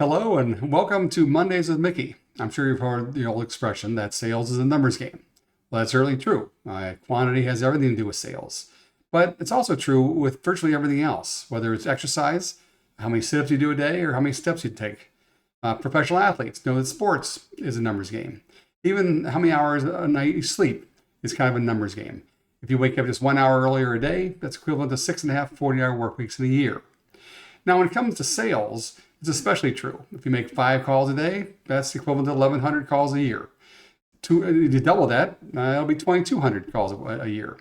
Hello and welcome to Mondays with Mickey. I'm sure you've heard the old expression that sales is a numbers game. Well, that's certainly true. Quantity has everything to do with sales. But it's also true with virtually everything else, whether it's exercise, how many sit-ups you do a day, or how many steps you take. Professional athletes know that sports is a numbers game. Even how many hours a night you sleep is kind of a numbers game. If you wake up just 1 hour earlier a day, that's equivalent to 6.5 40-hour work weeks in a year. Now, when it comes to sales, it's especially true. If you make 5 calls a day, that's equivalent to 1,100 calls a year. If you double that, it'll be 2,200 calls a year.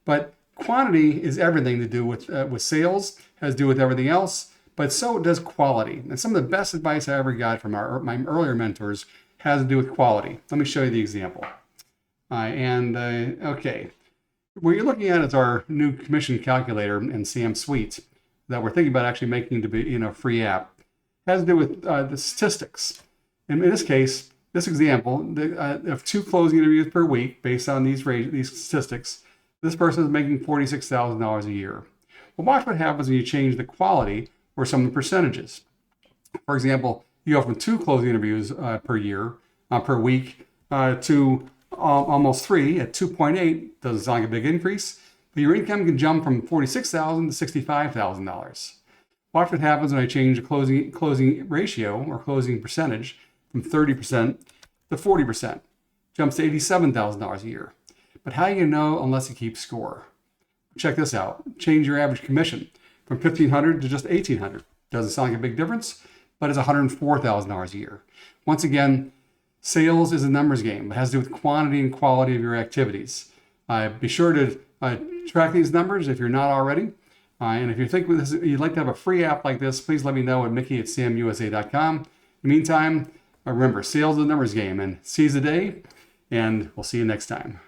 But quantity is everything to do with sales, has to do with everything else, but so does quality. And some of the best advice I ever got from my earlier mentors has to do with quality. Let me show you the example. Okay. What you're looking at is our new commission calculator in SAM Suite that we're thinking about actually making to be a free app. It has to do with the statistics. And in this case, this example, of 2 closing interviews per week based on these statistics, this person is making $46,000 a year. Well, watch what happens when you change the quality or some of the percentages. For example, you go from 2 closing interviews per week to almost 3 at 2.8. Doesn't sound like a big increase, but your income can jump from $46,000 to $65,000. Watch what happens when I change the closing ratio or closing percentage from 30% to 40%. Jumps to $87,000 a year. But how do you know unless you keep score? Check this out. Change your average commission from $1,500 to just $1,800. Doesn't sound like a big difference, but it's $104,000 a year. Once again, sales is a numbers game. It has to do with quantity and quality of your activities. Be sure to track these numbers if you're not already. And if you think you'd like to have a free app like this, please let me know at mickey@samusa.com. In the meantime, remember, sales is a numbers game, and seize the day, and we'll see you next time.